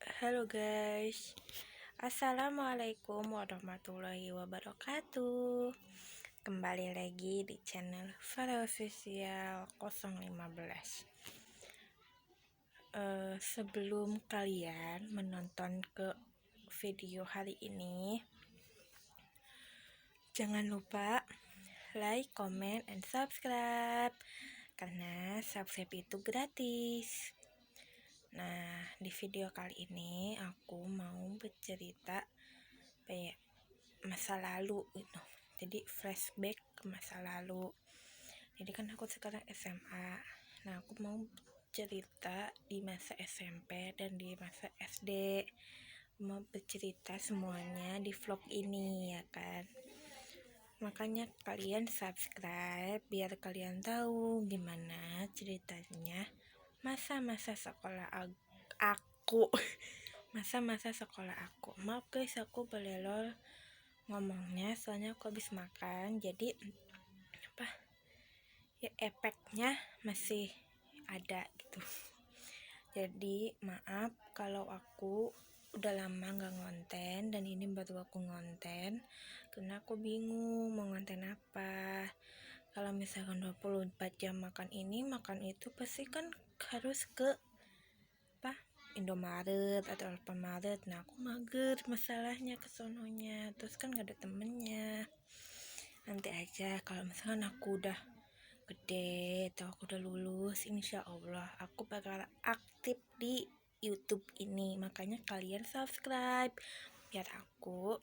Halo guys, Assalamualaikum warahmatullahi wabarakatuh. Kembali lagi di channel Farah Official 015. Sebelum kalian menonton ke video hari ini, jangan lupa like, comment, and subscribe, karena subscribe itu gratis. Nah, di video kali ini aku mau bercerita kayak masa lalu gitu. Jadi flashback ke masa lalu. Jadi kan aku sekarang SMA. Nah, aku mau cerita di masa SMP dan di masa SD. Mau bercerita semuanya di vlog ini ya kan. Makanya kalian subscribe biar kalian tahu gimana ceritanya masa-masa sekolah aku. Masa-masa sekolah aku. Maaf guys, aku belelol ngomongnya soalnya aku habis makan, jadi ya efeknya masih ada gitu. Jadi maaf kalau aku udah lama nggak ngonten, dan ini baru aku ngonten karena aku bingung mau ngonten apa. Kalau misalkan 24 jam makan ini makan itu, pasti kan harus ke Indomaret atau Alfamaret. Nah, aku mager masalahnya ke sononya, terus kan gak ada temennya. Nanti aja kalau misalkan aku udah gede atau aku udah lulus, insya Allah aku bakal aktif di YouTube ini. Makanya kalian subscribe biar aku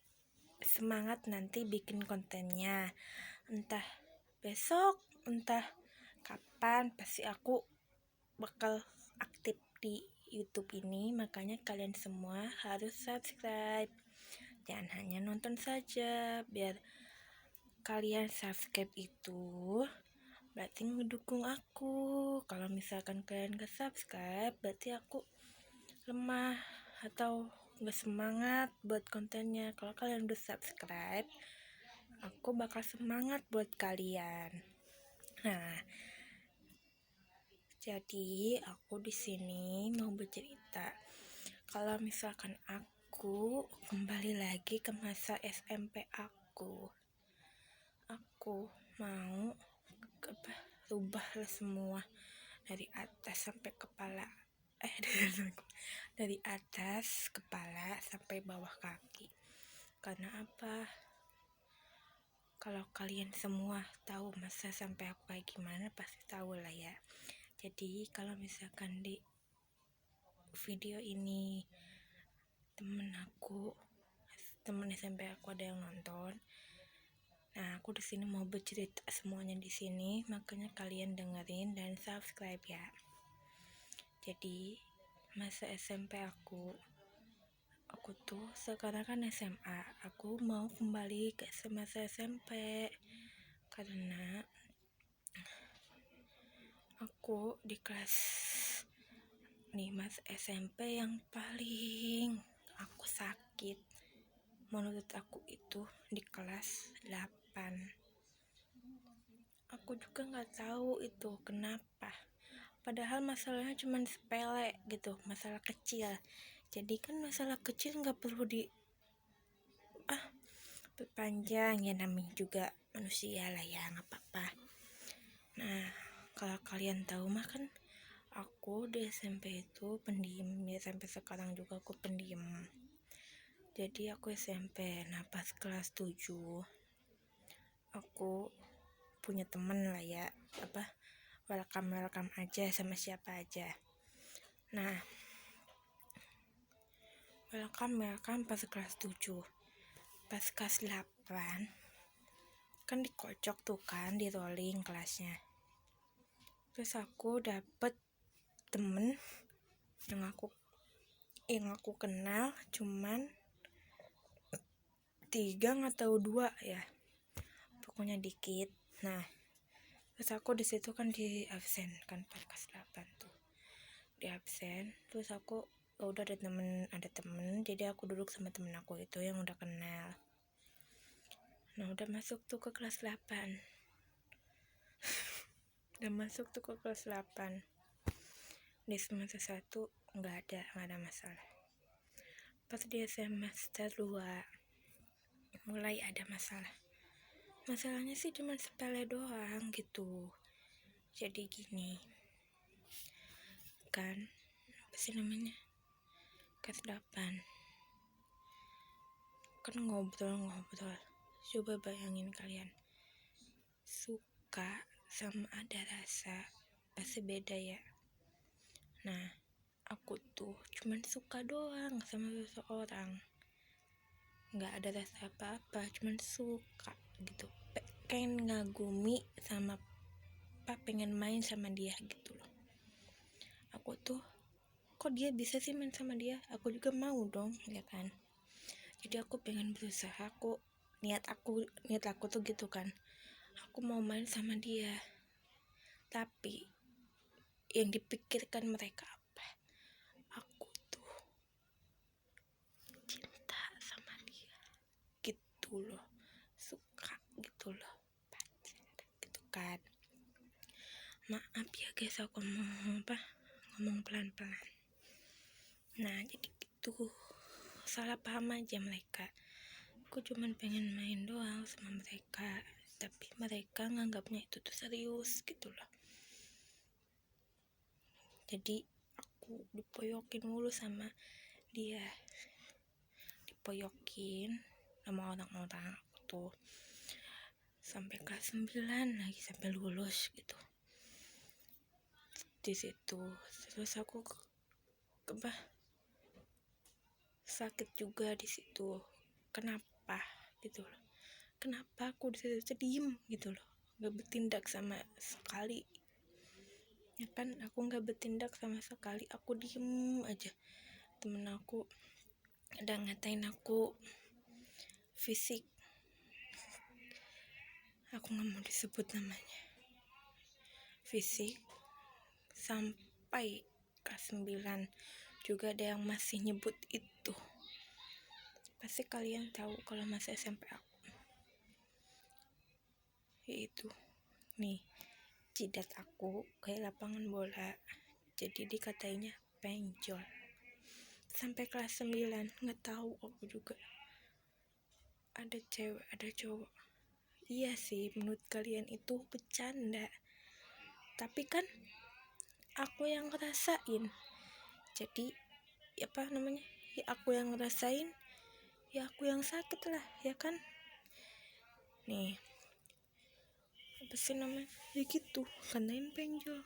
semangat nanti bikin kontennya. Entah besok, entah kapan, pasti aku bakal aktif di YouTube ini. Makanya kalian semua harus subscribe, jangan hanya nonton saja. Biar kalian subscribe itu berarti ngedukung aku. Kalau misalkan kalian gak subscribe, berarti aku lemah atau gak semangat buat kontennya. Kalau kalian udah subscribe, aku bakal semangat buat kalian. Nah, jadi aku di sini mau bercerita. Kalau misalkan aku kembali lagi ke masa SMP aku mau rubah semua dari atas sampai kepala. Dari atas kepala sampai bawah kaki. Karena apa? Kalau kalian semua tahu masa sampai aku kayak gimana, pasti tahu lah ya. Jadi kalau misalkan di video ini temen SMP aku ada yang nonton, nah aku di sini mau bercerita semuanya di sini. Makanya kalian dengerin dan subscribe ya. Jadi masa SMP aku tuh sekarang kan SMA, aku mau kembali ke masa SMP karena aku di kelas mas SMP yang paling aku sakit menurut aku itu di kelas 8. Aku juga nggak tahu itu kenapa, padahal masalahnya cuma sepele gitu, masalah kecil. Jadi kan masalah kecil nggak perlu perpanjang ya, namanya juga manusia lah ya, nggak apa-apa. Nah, kalau kalian tahu mah kan aku di SMP itu pendiam ya, sampai sekarang juga aku pendiam. Jadi aku SMP, nah pas kelas 7 aku punya temen lah ya, welcome aja sama siapa aja. Nah, welcome pas kelas 7. Pas kelas 8 kan dikocok tuh kan, di rolling kelasnya. Terus aku dapet temen yang aku kenal cuman 3 atau 2 ya, pokoknya dikit. Nah, terus aku di situ kan di absen kan pas kelas 8 tuh, di absen. Terus aku udah ada temen, jadi aku duduk sama temen aku itu yang udah kenal. Nah, udah masuk tuh ke kelas 8. Di semester 1 nggak ada masalah. pas dia semester 2 mulai ada masalahnya sih cuma sepele doang gitu. Jadi gini kan, apa sih namanya, kelas 8 kan ngobrol, coba bayangin kalian, suka sama ada rasa pasti beda ya. Nah, aku tuh cuman suka doang sama seseorang, nggak ada rasa apa-apa, cuman suka gitu, pengen ngagumi sama apa, pengen main sama dia gitu loh. Aku tuh, kok dia bisa sih main sama dia, aku juga mau dong ya kan. Jadi aku pengen berusaha, niat aku tuh gitu kan, aku mau main sama dia. Tapi yang dipikirkan mereka apa, aku tuh cinta sama dia gitu loh, suka gitu loh, pacar gitu kan. Maaf ya guys, aku ngomong pelan-pelan. Nah jadi gitu, salah paham aja mereka. Aku cuman pengen main doang sama mereka, tapi mereka nganggapnya itu tuh serius gitu loh. Jadi aku dipoyokin mulu sama dia, dipoyokin sama orang-orang aku tuh sampai kelas 9 lagi, sampai lulus gitu. Di situ terus aku sakit juga di situ. Kenapa gitu loh, kenapa aku di situ diem gitu loh, nggak bertindak sama sekali ya kan. Aku nggak bertindak sama sekali, aku diem aja. Temen aku ada ngatain aku fisik, aku nggak mau disebut namanya, fisik. Sampai kelas 9 juga ada yang masih nyebut itu. Pasti kalian tahu kalau masa SMP aku, yaitu nih, jidat aku kayak lapangan bola, jadi dikatainya penjol. Sampai kelas 9 nggak tahu aku juga, ada cewek ada cowok. Iya sih, menurut kalian itu bercanda, tapi kan aku yang ngerasain. Jadi apa namanya, ya aku yang ngerasain, ya aku yang sakit lah ya kan. Nih, apa sih namanya, ya gitu, katain penjol.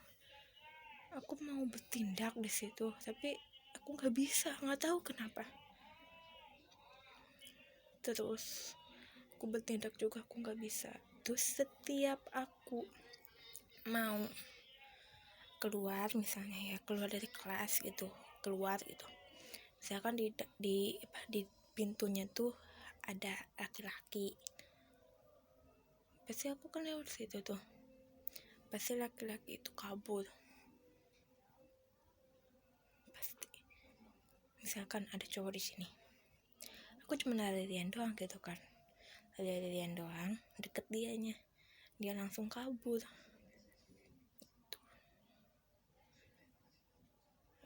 Aku mau bertindak di situ, tapi aku nggak bisa, nggak tahu kenapa. Terus aku bertindak juga aku nggak bisa. Terus setiap aku mau keluar, misalnya ya keluar dari kelas gitu, keluar gitu, misalkan di pintunya tuh ada laki-laki, pasti aku kan lewat situ tuh, pasti laki-laki itu kabur. Pasti misalkan ada cowok di sini, aku cuma larian doang gitu kan, larian doang deket dianya, dia langsung kabur.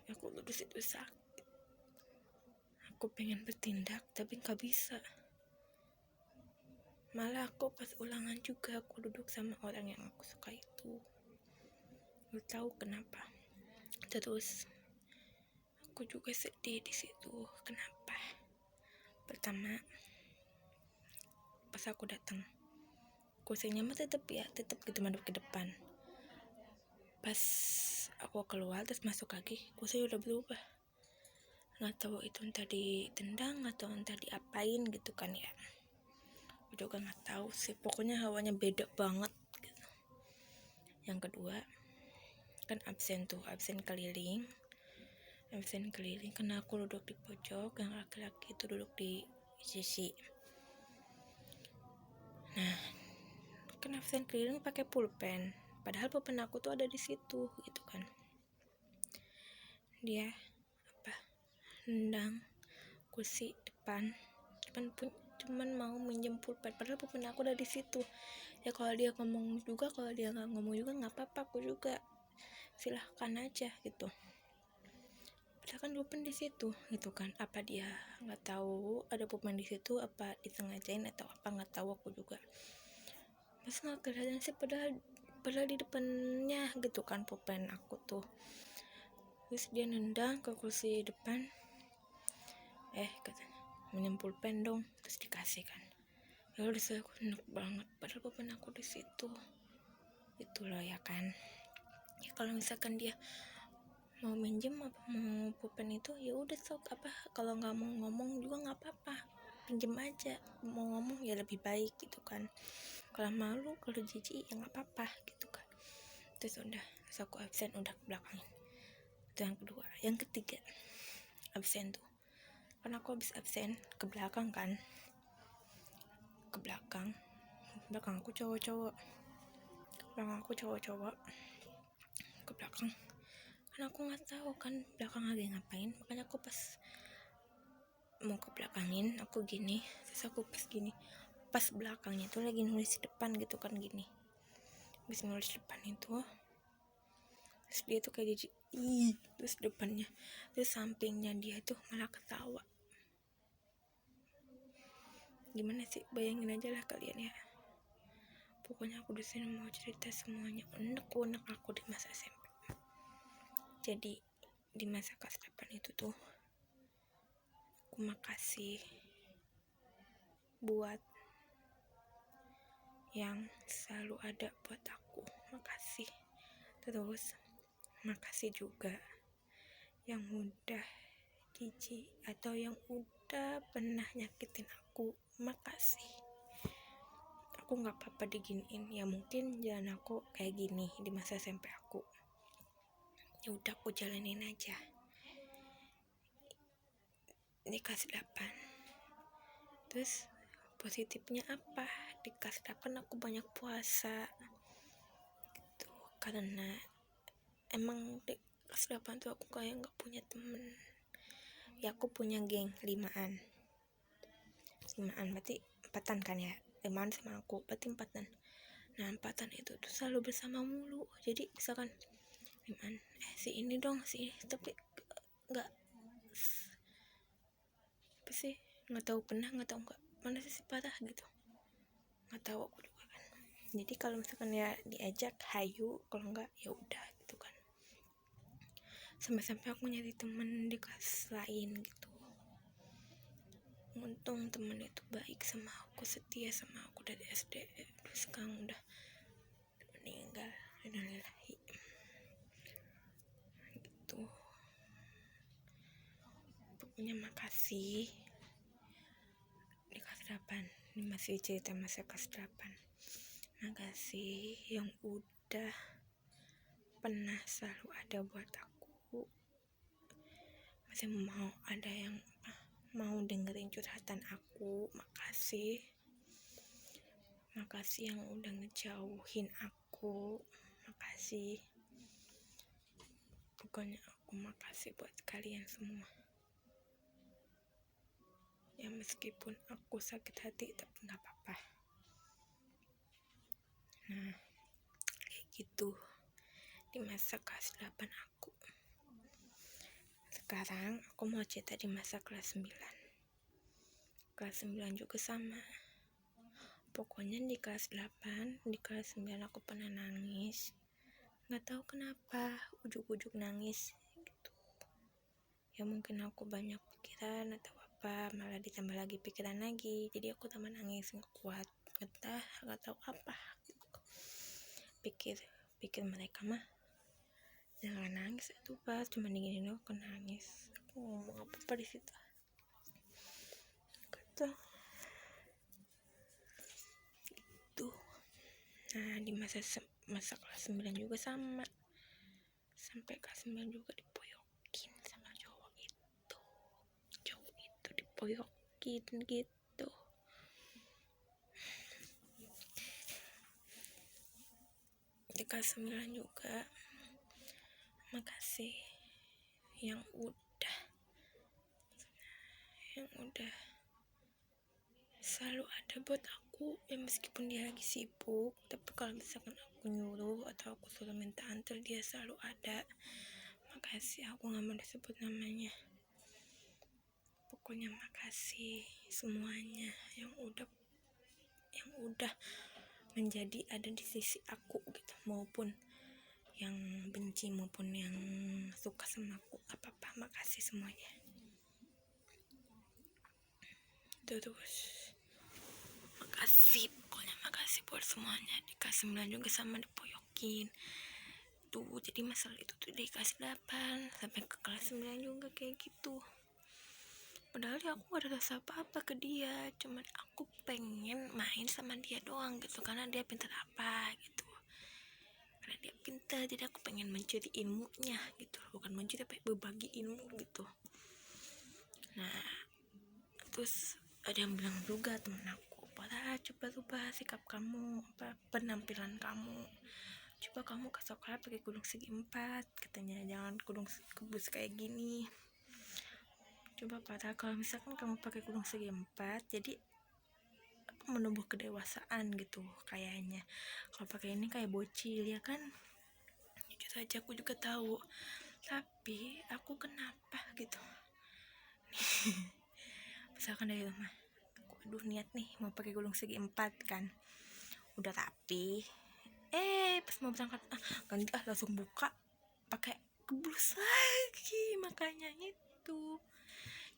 Aku tuh di situ sakit, aku pengen bertindak tapi nggak bisa. Malah aku pas ulangan juga aku duduk sama orang yang aku suka itu, nggak tahu kenapa. Terus aku juga sedih di situ. Kenapa? Pertama, pas aku datang, kursinya mah tetep gitu madep ke depan. Pas aku keluar terus masuk lagi, kursi udah berubah. Nggak tahu itu entah ditendang atau entah diapain gitu kan ya. Aku juga nggak tahu sih. Pokoknya hawanya beda banget gitu. Yang kedua, kan absen keliling. Karena aku duduk di pojok, yang laki-laki itu duduk di sisi. Nah, kan absen keliling pakai pulpen, padahal pulpen aku tuh ada di situ gitu kan. Dia nendang kursi depan pun cuman mau minjem pulpen, padahal pulpen aku ada di situ. Ya kalau dia ngomong juga, kalau dia nggak ngomong juga nggak apa-apa, aku juga silahkan aja gitu. kan pulpen di situ gitu kan, apa dia nggak tahu ada pulpen di situ, apa disengajain atau apa, nggak tahu aku juga. Terus nggak kelihatan sih, padahal di depannya gitu kan pulpen aku tuh. Terus dia nendang ke kursi depan, katanya minjem pulpen dong, terus dikasih kan. Lalu disitu aku enak banget, padahal pulpen aku di situ. Itu loh ya kan. Ya kalau misalkan dia mau minjem apa mau pulpen itu ya udah sok, apa kalau nggak mau ngomong juga nggak apa-apa, pinjem aja. Mau ngomong ya lebih baik gitu kan, kalau malu kalau jijik ya nggak apa-apa gitu kan. Terus udah, terus aku absen, udah ke belakangin. Itu yang kedua. Yang ketiga absen tuh, kan aku habis absen ke belakang kan, ke belakang aku cowok-cowok, ke belakang kan aku nggak tahu kan belakang lagi ngapain. Makanya aku pas mau ke belakangin aku gini, terus aku pas belakangnya tuh lagi nulis depan gitu kan gini, habis nulis depan itu terus dia tuh kayak jijik, terus depannya, terus sampingnya dia tuh malah ketawa. Gimana sih, bayangin aja lah kalian ya. Pokoknya aku disini mau cerita semuanya unek-unek aku di masa SMP. Jadi di masa kelas 8 itu tuh aku makasih buat yang selalu ada buat aku, makasih. Terus makasih juga yang udah jijik atau yang udah pernah nyakitin aku, makasih. Aku nggak apa-apa diginiin, ya mungkin jalan aku kayak gini di masa SMP aku, ya udah aku jalanin aja. Di kelas 8 terus positifnya apa, di kelas 8 aku banyak puasa gitu, karena emang di kelas 8 tuh aku kayak nggak punya temen. Ya aku punya geng limaan berarti empatan kan ya, limaan sama aku berarti empatan. Nah empatan itu tuh selalu bersama mulu, jadi misalkan limaan si ini dong, si ini, tapi nggak apa sih, nggak tahu pernah, nggak tahu nggak mana sih parah gitu, nggak tahu aku juga kan. Jadi kalau misalkan ya diajak hayu, kalau nggak ya udah gitu kan. Sampai aku nyari temen di kelas lain gitu. Untung temen itu baik sama aku, setia sama aku dari SD. Terus sekarang udah meninggal, innalillahi gitu. Pokoknya makasih. Di kelas 8 ini masih cerita masa kelas 8. Makasih yang udah pernah selalu ada buat aku, masih mau ada yang mau dengerin curhatan aku, makasih yang udah ngejauhin aku, makasih. Pokoknya aku makasih buat kalian semua ya, meskipun aku sakit hati tapi gak apa-apa. Nah kayak gitu di masa kelas 8 aku. Sekarang aku mau cerita di masa kelas 9. Kelas 9 juga sama. Pokoknya di kelas 8, di kelas 9 aku pernah nangis. Gak tahu kenapa, ujuk-ujuk nangis gitu. Ya mungkin aku banyak pikiran atau apa, malah ditambah lagi pikiran lagi. Jadi aku tambah nangis, gak kuat, gak tahu apa gitu. Pikir mereka mah jangan nangis itu pas cuma digini doang kan nangis. Aku ngomong apa di situ kata itu. Nah di masa kelas 9 juga sama, sampai kelas 9 juga dipoyokin sama cowok itu dipoyokin gitu. Di kelas 9 juga makasih yang udah selalu ada buat aku ya, meskipun dia lagi sibuk, tapi kalau misalkan aku nyuruh atau aku suruh minta antar dia selalu ada. makasih, aku nggak mau disebut namanya. Pokoknya makasih semuanya yang udah menjadi ada di sisi aku gitu, maupun yang benci maupun yang suka sama aku, apa-apa, makasih semuanya. Terus makasih, pokoknya makasih buat semuanya. Dikasih 9 juga sama dipoyokin tuh, jadi masalah itu tuh dikasih 8 sampai ke kelas 9 juga kayak gitu. Padahal ya aku gak ada rasa apa-apa ke dia, cuman aku pengen main sama dia doang gitu, karena dia pintar apa gitu, karena dia pintar, jadi aku pengen mencuri ilmunya gitu, bukan mencuri tapi berbagi ilmu gitu. Nah terus ada yang bilang juga temen aku, "Para coba rubah sikap kamu, penampilan kamu, coba kamu ke sekolah pakai kudung segi 4 katanya, jangan kudung kebus kayak gini. Coba pada kalau misalkan kamu pakai kudung segi 4 jadi menumbuh kedewasaan gitu kayaknya. Kalau pakai ini kayak bocil ya kan." Jujur saja aku juga tahu, tapi aku kenapa gitu. Misalkan dari rumah, aku niat nih mau pakai kudung segi 4 kan, udah rapi, pas mau berangkat ganti langsung buka pakai kebus lagi, makanya itu.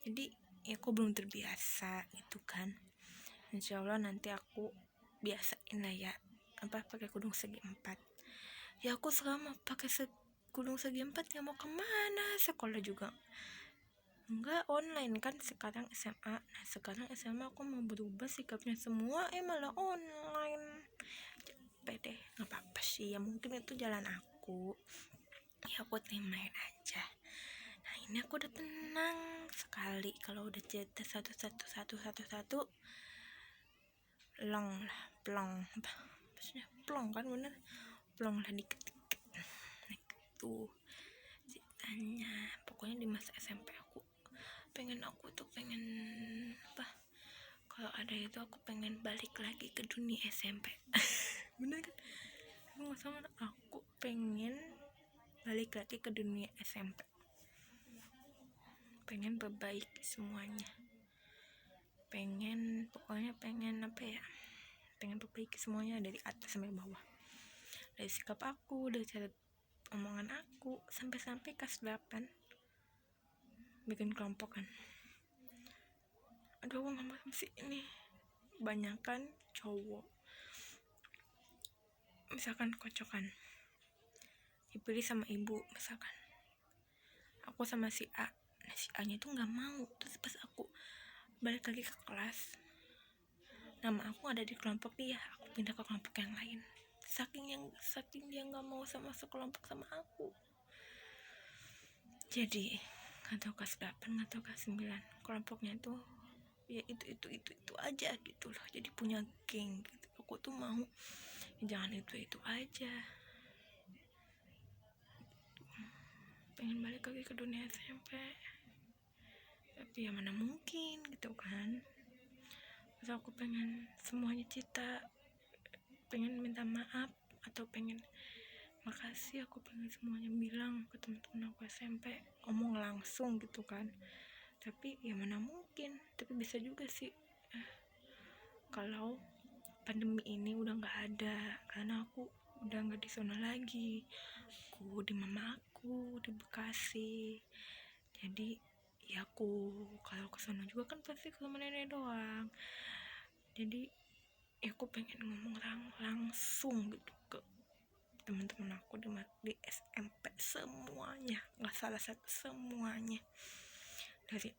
Jadi ya aku belum terbiasa gitu kan. Insyaallah nanti aku biasain lah ya, pakai kudung segi 4. Ya aku selama pakai kudung segi 4 ya mau kemana, sekolah juga enggak online kan sekarang SMA. Nah sekarang SMA aku mau berubah sikapnya semua, malah online. Capek deh, nggak apa-apa sih ya, mungkin itu jalan aku, ya aku terimain aja. Nah ini aku udah tenang sekali kalau udah cerita satu long lah, plong apa maksudnya, plong kan, bener plong lah dikit-dikit. Nah gitu ceritanya. Pokoknya di masa SMP aku tuh pengen apa, kalau ada itu aku pengen balik lagi ke dunia SMP. Bener kan, aku sama aku pengen balik lagi ke dunia SMP, pengen perbaiki semuanya, pokoknya pengen apa ya, pengen perbaiki semuanya dari atas sampai bawah, dari sikap aku, dari cara omongan aku, sampai kelas 8 bikin kelompok kan. Aduh aku gak mau sih ini, kebanyakan cowok misalkan kocokan dipilih sama ibu, misalkan aku sama si A, nah si A nya itu gak mau, terus pas aku balik lagi ke kelas nama aku ada di kelompok dia, aku pindah ke kelompok yang lain, saking dia gak mau sama sekelompok sama aku. Jadi gak tau kelas 8 gak tau kelas 9 kelompoknya tuh ya itu aja gitu loh, jadi punya geng gitu. Aku tuh mau ya jangan itu aja, pengen balik lagi ke dunia SMP, tapi ya mana mungkin gitu kan. Terus aku pengen semuanya cerita, pengen minta maaf atau pengen makasih, aku pengen semuanya bilang ke teman-teman aku SMP, ngomong langsung gitu kan. Tapi ya mana mungkin, tapi bisa juga sih kalau pandemi ini udah nggak ada, karena aku udah nggak di sana lagi, aku di mama aku di Bekasi. Jadi ya aku kalau ke sana juga kan pasti ke rumah nenek doang, jadi ya aku pengen ngomong langsung gitu ke teman-teman aku di SMP semuanya, nggak salah satu, semuanya dari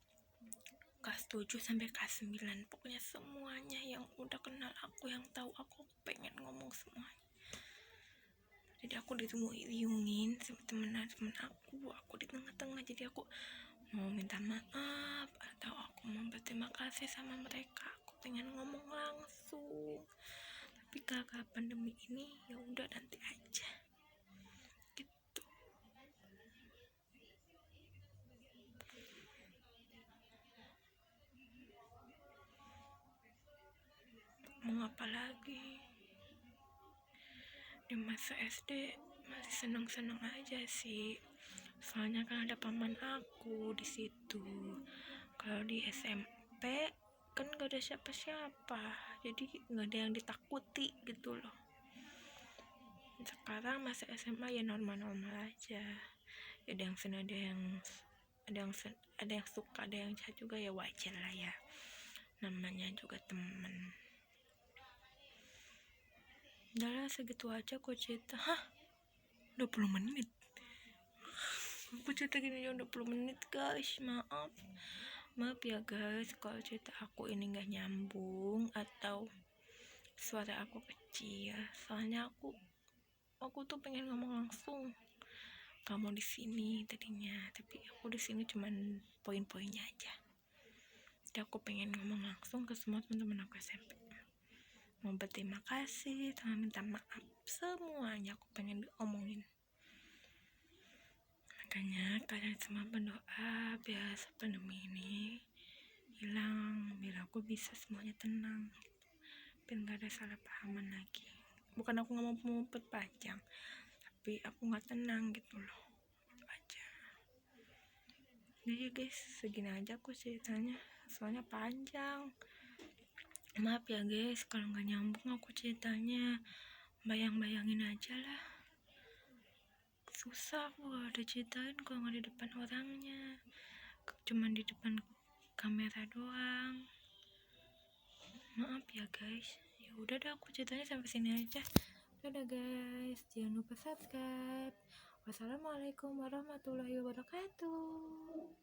kelas 7 sampai kelas 9, pokoknya semuanya yang udah kenal aku, yang tahu aku pengen ngomong semuanya. Jadi aku ditunggu-tungguin sama temen aku di tengah-tengah, jadi aku mau minta maaf atau aku mau berterima kasih sama mereka, aku pengen ngomong langsung. Tapi karena pandemi ini ya udah nanti aja gitu. Mau apa lagi, di masa SD masih seneng-seneng aja sih, Soalnya kan ada paman aku di situ. Kalau di SMP kan gak ada siapa-siapa, jadi gak ada yang ditakuti gitu loh. Sekarang masa SMA ya normal-normal aja. Ada yang senang, ada yang suka, ada yang jahat juga, ya wajar lah ya. Namanya juga temen. Udah lah, segitu aja aku cerita. 20 menit. Aku cerita gini aja 20 menit guys. Maaf ya guys kalau cerita aku ini gak nyambung atau suara aku kecil. Soalnya aku tuh pengen ngomong langsung kamu di sini tadinya, tapi aku di sini cuman poin-poinnya aja. Jadi aku pengen ngomong langsung ke semua teman-teman aku SMP. Mau berterima kasih, sama minta maaf, semuanya aku pengen diomongin. Makanya kalian semua berdoa biar pandemi ini hilang, biar aku bisa semuanya tenang, biar gak ada salah pahaman lagi. Bukan aku gak mau memperpanjang, tapi aku gak tenang gitu loh. Itu aja. Jadi guys, segini aja aku ceritanya, soalnya panjang. Maaf ya guys kalau gak nyambung aku ceritanya. Bayang-bayangin aja lah, susah aku kalau ada ceritain kalau gak di depan orangnya, cuman di depan kamera doang. Maaf ya guys. Ya udah dah, aku ceritanya sampai sini aja. Dadah guys, jangan lupa subscribe. Wassalamualaikum warahmatullahi wabarakatuh.